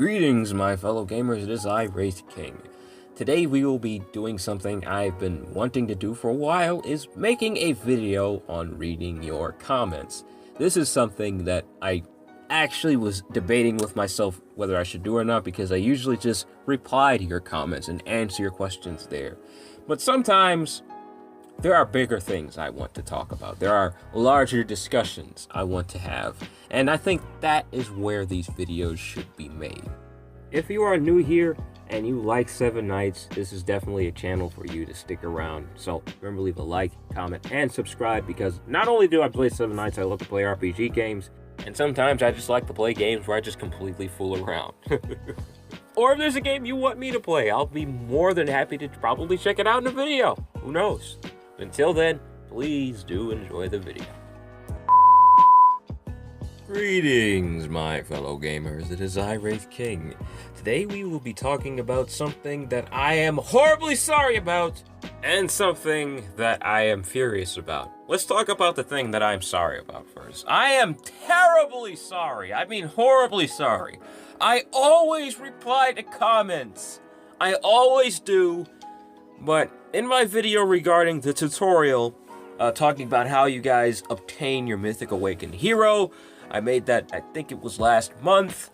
Greetings, my fellow gamers, it is I, Wraithking. Today we will be doing something I've been wanting to do for a while, is making a video on reading your comments. This is something that I actually was debating with myself whether I should do or not, because I usually just reply to your comments and answer your questions there. But sometimes there are bigger things I want to talk about. There are larger discussions I want to have. And I think that is where these videos should be made. If you are new here and you like Seven Nights, this is definitely a channel for you to stick around. So remember, leave a like, comment, and subscribe, because not only do I play Seven Nights, I love to play RPG games. And sometimes I just like to play games where I just completely fool around. Or if there's a game you want me to play, I'll be more than happy to probably check it out in a video. Who knows? Until then, please do enjoy the video. Greetings, my fellow gamers. It is I, Wraithking. Today we will be talking about something that I am horribly sorry about, and something that I am furious about. Let's talk about the thing that I'm sorry about first. I am terribly sorry. I mean horribly sorry. I always reply to comments. I always do. But in my video regarding the tutorial, talking about how you guys obtain your Mythic Awakened hero, I made that, I think it was last month.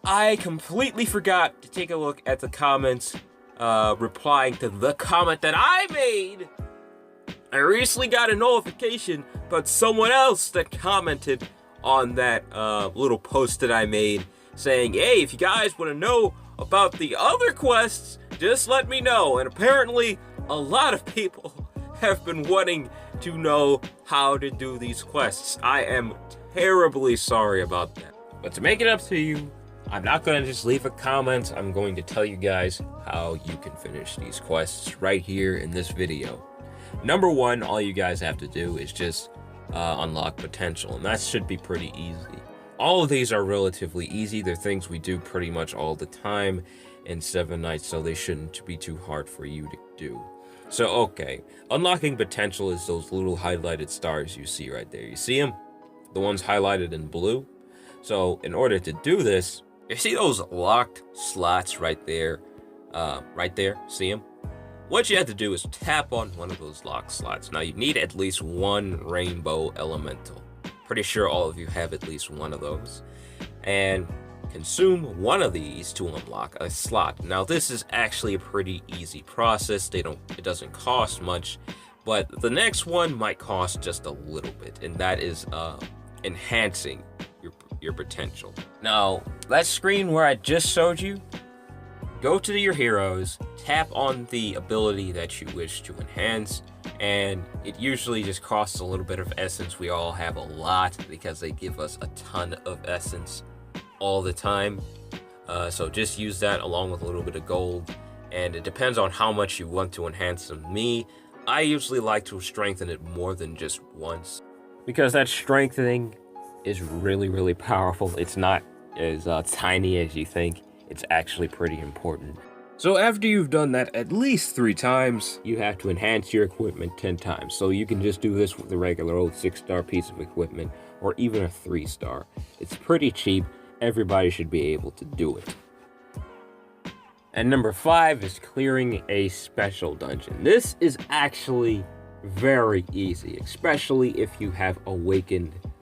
I completely forgot to take a look at the comments, replying to the comment that I made. I recently got a notification about someone else that commented on that little post that I made, saying, hey, if you guys want to know about the other quests, just let me know. And apparently a lot of people have been wanting to know how to do these quests. I am terribly sorry about that. But to make it up to you, I'm not going to just leave a comment. I'm going to tell you guys how you can finish these quests right here in this video. Number one, all you guys have to do is just unlock potential, and that should be pretty easy. All of these are relatively easy. They're things we do pretty much all the time in Seven Nights, so they shouldn't be too hard for you to do. So, okay, unlocking potential is those little highlighted stars you see right there. You see them? The ones highlighted in blue? So, in order to do this, you see those locked slots right there? See them? What you have to do is tap on one of those locked slots. Now, you need at least one rainbow elemental. Pretty sure all of you have at least one of those. And consume one of these to unlock a slot. Now, this is actually a pretty easy process. It doesn't cost much, but the next one might cost just a little bit, and that is enhancing your potential. Now, that screen where I just showed you, go to your heroes, tap on the ability that you wish to enhance, and it usually just costs a little bit of essence. We all have a lot because they give us a ton of essence all the time. So just use that along with a little bit of gold, and it depends on how much you want to enhance them. Me, I usually like to strengthen it more than just once, because that strengthening is really, really powerful. It's not as tiny as you think. It's actually pretty important. So after you've done that at least 3 times, you have to enhance your equipment 10 times. So you can just do this with a regular old 6-star piece of equipment, or even a 3-star. It's pretty cheap. Everybody should be able to do it. And number 5 is clearing a special dungeon. This is actually very easy, especially if you have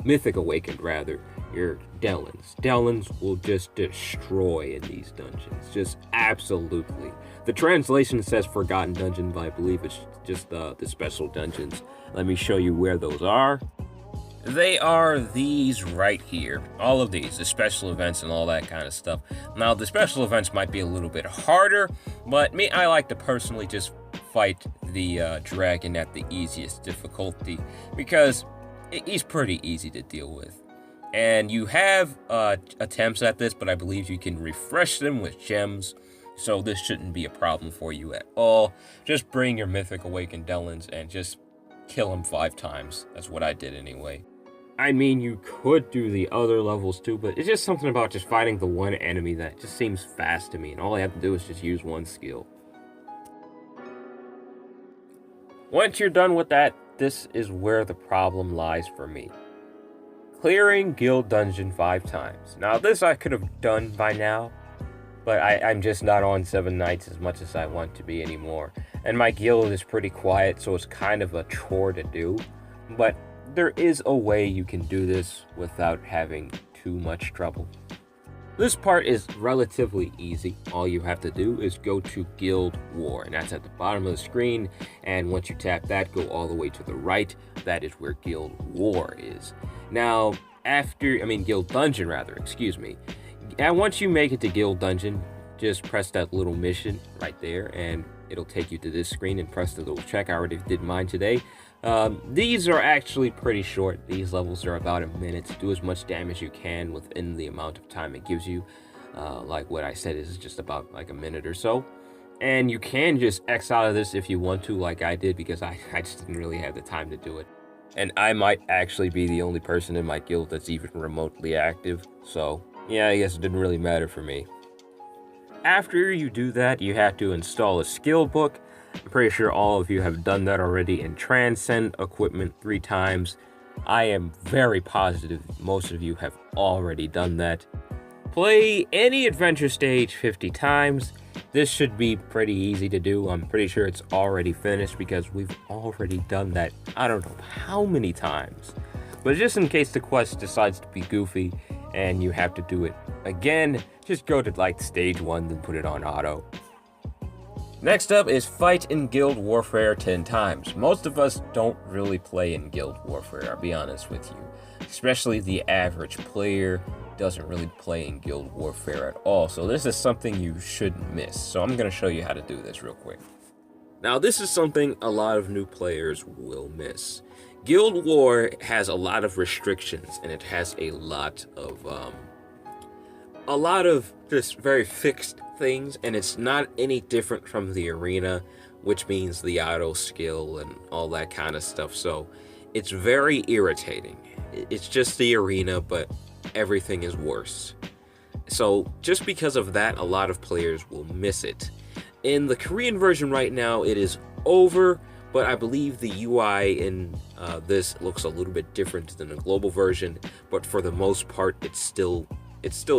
Mythic Awakened rather, your Delins. Delins will just destroy in these dungeons, just absolutely. The translation says Forgotten Dungeon, but I believe it's just the special dungeons. Let me show you where those are. They are these right here. All of these, the special events and all that kind of stuff. Now, the special events might be a little bit harder, but I like to personally just fight the dragon at the easiest difficulty, because he's pretty easy to deal with. And you have attempts at this, but I believe you can refresh them with gems, so this shouldn't be a problem for you at all. Just bring your Mythic Awakened Delins and just kill them 5 times. That's what I did anyway. I mean, you could do the other levels too, but it's just something about just fighting the one enemy that just seems fast to me, and all I have to do is just use one skill. Once you're done with that, this is where the problem lies for me. Clearing Guild Dungeon 5 times. Now, this I could have done by now, but I'm just not on 7 nights as much as I want to be anymore. And my guild is pretty quiet, so it's kind of a chore to do. But there is a way you can do this without having too much trouble. This part is relatively easy. All you have to do is go to Guild War, and that's at the bottom of the screen. And once you tap that, go all the way to the right. That is where Guild War is. Now, Guild Dungeon rather, excuse me. And once you make it to Guild Dungeon, just press that little mission right there, and it'll take you to this screen, and press the little check. I already did mine today. These are actually pretty short. These levels are about a minute. Do as much damage you can within the amount of time it gives you. Like what I said, is just about like a minute or so. And you can just X out of this if you want to, like I did, because I just didn't really have the time to do it. And I might actually be the only person in my guild that's even remotely active. So yeah, I guess it didn't really matter for me. After you do that, you have to install a skill book. I'm pretty sure all of you have done that already, and transcend equipment 3 times. I am very positive most of you have already done that. Play any adventure stage 50 times. This should be pretty easy to do. I'm pretty sure it's already finished because we've already done that I don't know how many times. But just in case the quest decides to be goofy and you have to do it again, just go to like stage 1, then put it on auto. Next up is fight in Guild Warfare 10 times. Most of us don't really play in Guild Warfare, I'll be honest with you. Especially the average player doesn't really play in Guild Warfare at all, so this is something you shouldn't miss. So I'm going to show you how to do this real quick. Now this is something a lot of new players will miss. Guild War has a lot of restrictions, and it has a lot of just very fixed things, and it's not any different from the arena, which means the auto skill and all that kind of stuff. So it's very irritating. It's just the arena, but everything is worse. So just because of that, a lot of players will miss it. In the Korean version right now, it is over, but I believe the UI in this looks a little bit different than the global version, but for the most part, it still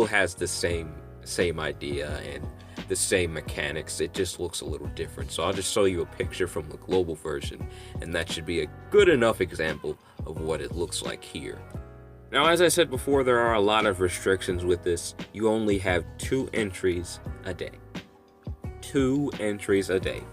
has the same idea and the same mechanics. It just looks a little different. So I'll just show you a picture from the global version, and that should be a good enough example of what it looks like here. Now, as I said before, there are a lot of restrictions with this. You only have 2 entries a day. 2 entries a day.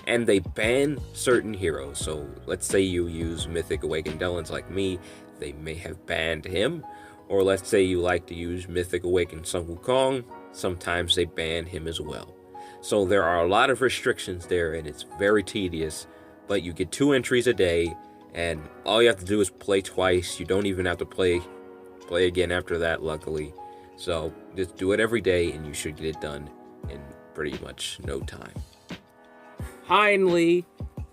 And they ban certain heroes. So let's say you use Mythic Awakening Delins like me, they may have banned him. Or let's say you like to use Mythic Awakening Sun Wukong, sometimes they ban him as well. So there are a lot of restrictions there, and it's very tedious, but you get 2 entries a day, and all you have to do is play twice. You don't even have to play again after that, luckily. So just do it every day, and you should get it done in pretty much no time. Finally,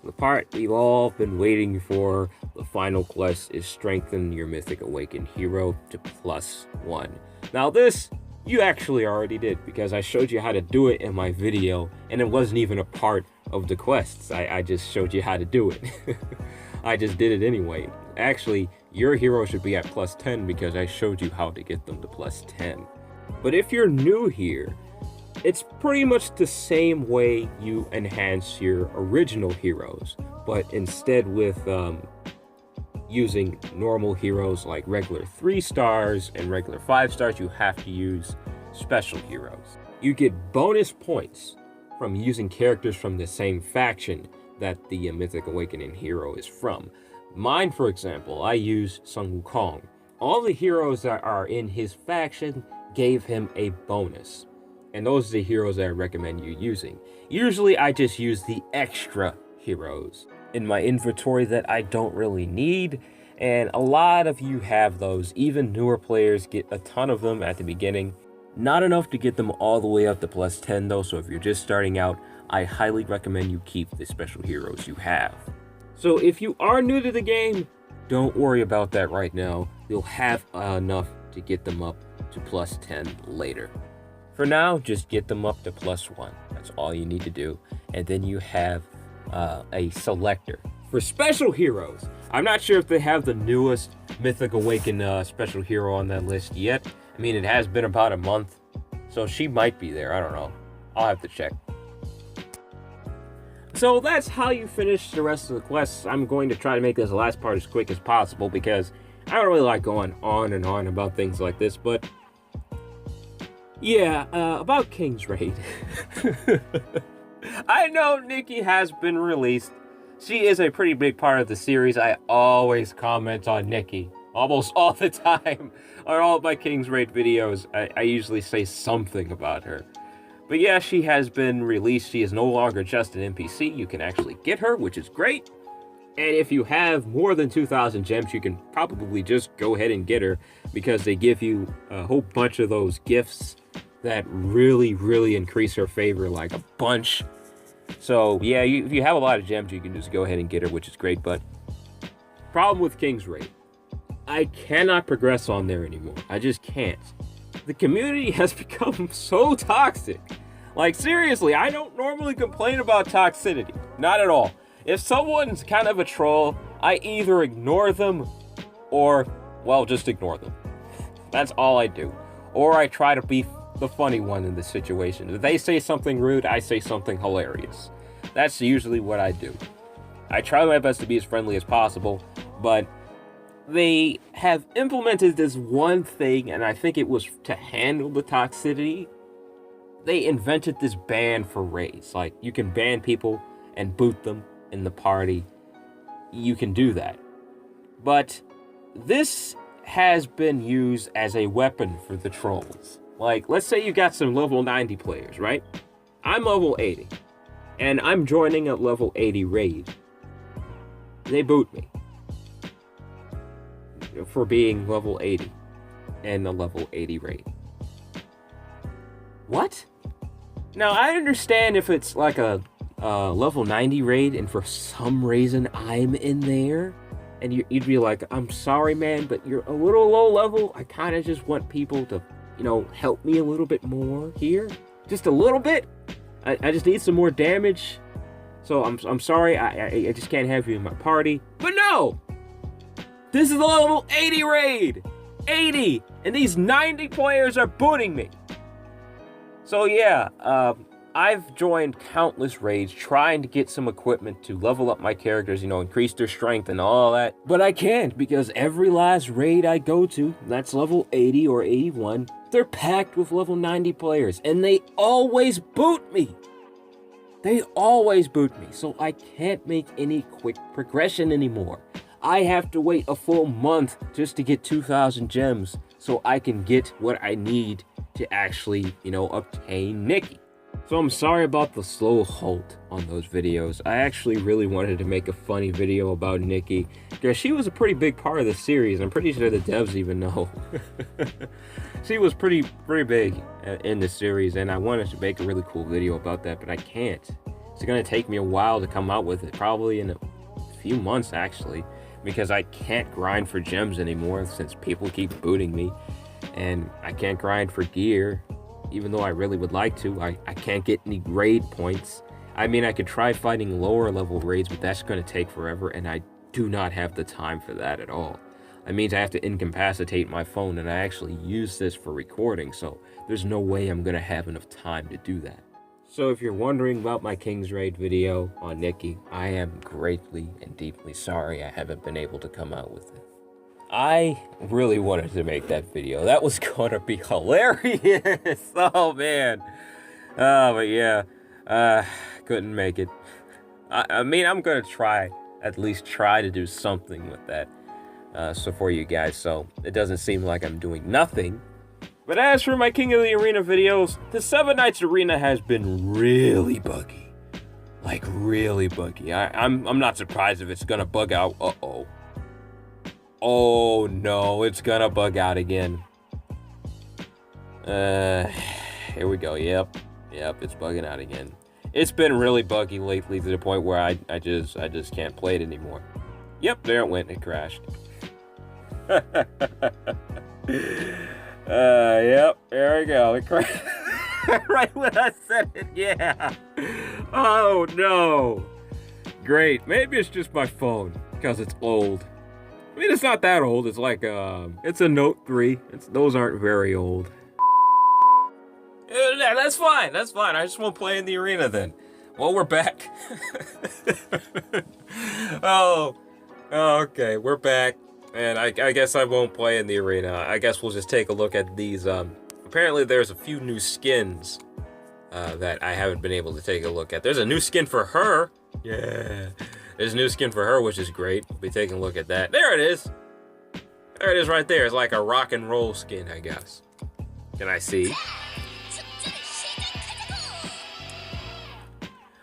the part we've all been waiting for, the final quest, is strengthen your Mythic Awakened hero to +1. Now this, you actually already did, because I showed you how to do it in my video, and it wasn't even a part of the quests. I just showed you how to do it. I just did it anyway. Actually, your hero should be at +10 because I showed you how to get them to +10. But if you're new here, it's pretty much the same way you enhance your original heroes, but instead with using normal heroes like regular 3 stars and regular 5 stars, you have to use special heroes. You get bonus points from using characters from the same faction that the Mythic Awakening hero is from. Mine, for example, I used Sun Wukong. All the heroes that are in his faction gave him a bonus. And those are the heroes that I recommend you using. Usually I just use the extra heroes in my inventory that I don't really need, and a lot of you have those. Even newer players get a ton of them at the beginning. Not enough to get them all the way up to +10 though, so if you're just starting out, I highly recommend you keep the special heroes you have. So if you are new to the game, don't worry about that right now. You'll have enough to get them up to +10 later. For now, just get them up to +1. That's all you need to do. And then you have a selector for special heroes. I'm not sure if they have the newest Mythic Awakened special hero on that list yet. I mean, it has been about a month, So she might be there. I don't know. I'll have to check. So that's how you finish the rest of the quests. I'm going to try to make this last part as quick as possible because I don't really like going on and on about things like this, but yeah, about King's Raid. I know Nikki has been released. She is a pretty big part of the series. I always comment on Nikki. Almost all the time. On all of my King's Raid videos, I usually say something about her. But yeah, she has been released. She is no longer just an NPC. You can actually get her, which is great. And if you have more than 2,000 gems, you can probably just go ahead and get her because they give you a whole bunch of those gifts that really, really increase her favor, like a bunch. So yeah, if you have a lot of gems, you can just go ahead and get her, which is great. But problem with King's Raid, I cannot progress on there anymore. I just can't. The community has become so toxic. Like, seriously, I don't normally complain about toxicity. Not at all. If someone's kind of a troll, I either ignore them or, well, just ignore them. That's all I do. Or I try to be the funny one in this situation. If they say something rude, I say something hilarious. That's usually what I do. I try my best to be as friendly as possible, but they have implemented this one thing, and I think it was to handle the toxicity. They invented this ban for raids. Like, you can ban people and boot them in the party. You can do that. But this has been used as a weapon for the trolls. Like, let's say you got some level 90 players, right? I'm level 80, and I'm joining a level 80 raid. They boot me for being level 80 and a level 80 raid. What? Now, I understand if it's like a level 90 raid and for some reason I'm in there and you'd be like, I'm sorry, man, but you're a little low level. I kind of just want people to, you know, help me a little bit more here. Just a little bit. I just need some more damage. So I'm sorry, I just can't have you in my party. But no! This is a level 80 raid! 80! And these 90 players are booting me! So yeah, I've joined countless raids trying to get some equipment to level up my characters, you know, increase their strength and all that. But I can't because every last raid I go to, that's level 80 or 81, they're packed with level 90 players and they always boot me! They always boot me, so I can't make any quick progression anymore. I have to wait a full month just to get 2,000 gems so I can get what I need to actually, you know, obtain Nikki. So I'm sorry about the slow halt on those videos. I actually really wanted to make a funny video about Nikki because she was a pretty big part of the series. I'm pretty sure the devs even know. She was pretty big in the series, and I wanted to make a really cool video about that, but I can't. It's gonna take me a while to come out with it, probably in a few months actually, because I can't grind for gems anymore since people keep booting me, and I can't grind for gear, even though I really would like to. I can't get any raid points. I mean, I could try fighting lower level raids, but that's gonna take forever, and I do not have the time for that at all. That means I have to incapacitate my phone, and I actually use this for recording, so there's no way I'm gonna have enough time to do that. So if you're wondering about my King's Raid video on Nikki, I am greatly and deeply sorry I haven't been able to come out with it. I really wanted to make that video. That was gonna be hilarious. Oh man. But yeah, couldn't make it. I mean, I'm gonna at least try to do something with that. So for you guys, so it doesn't seem like I'm doing nothing. But as for my King of the Arena videos, the 7 Nights Arena has been really buggy. Like, really buggy. I'm not surprised if it's gonna bug out. Uh-oh. Oh no, it's gonna bug out again. Here we go. Yep, it's bugging out again. It's been really buggy lately to the point where I just can't play it anymore. Yep, there it went. It crashed. Yep, there we go. It crashed. Right when I said it, yeah. Oh no. Great. Maybe it's just my phone because it's old. I mean, it's not that old. It's like it's a Note 3. Those aren't very old. That's fine. That's fine. I just won't play in the arena then. Well, we're back. Oh, okay. We're back. And I guess I won't play in the arena. I guess we'll just take a look at these. Apparently there's a few new skins that I haven't been able to take a look at. There's a new skin for her. Yeah. There's a new skin for her, which is great. We'll be taking a look at that. There it is. There it is right there. It's like a rock and roll skin, I guess. Can I see?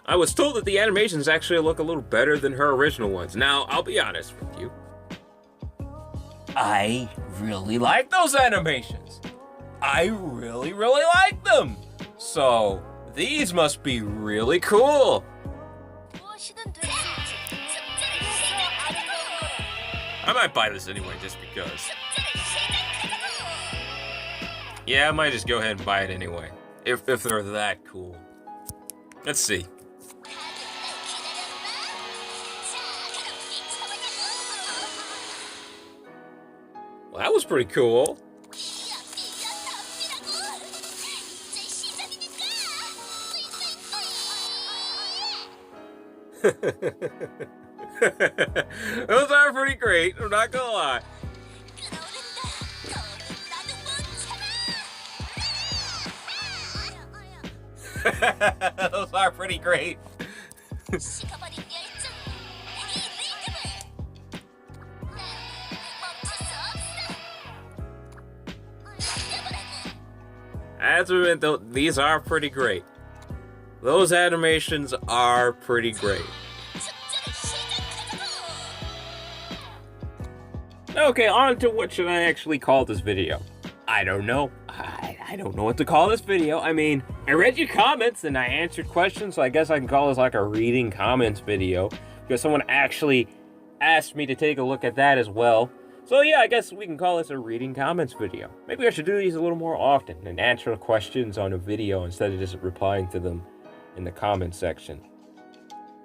I was told that the animations actually look a little better than her original ones. Now, I'll be honest with you. I really like those animations. I really like them. So, these must be really cool. I might buy this anyway, just because. Yeah, I might just go ahead and buy it anyway. If they're that cool. Let's see. Well, that was pretty cool. Those are pretty great, I'm not gonna lie. Those are pretty great. These are pretty great. Those animations are pretty great. Okay, on to what should I actually call this video? I don't know. I don't know what to call this video. I mean, I read your comments and I answered questions, so I guess I can call this like a reading comments video, because someone actually asked me to take a look at that as well. So yeah, I guess we can call this a reading comments video. Maybe I should do these a little more often and answer questions on a video instead of just replying to them in the comment section.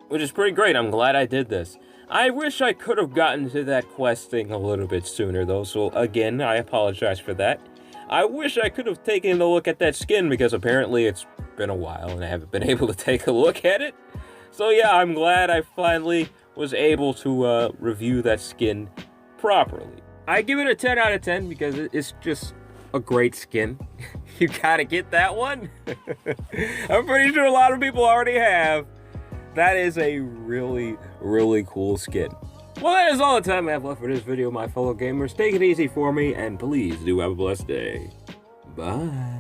Which is pretty great. I'm glad I did this. I wish I could have gotten to that quest thing a little bit sooner though, so again, I apologize for that. I wish I could have taken a look at that skin, because apparently it's been a while and I haven't been able to take a look at it. So yeah, I'm glad I finally was able to review that skin properly. I give it a 10 out of 10 because it's just a great skin. You gotta get that one. I'm pretty sure a lot of people already have. That is a really cool skin. Well, that is all the time I have left for this video, my fellow gamers. Take it easy for me, and please do have a blessed day. Bye.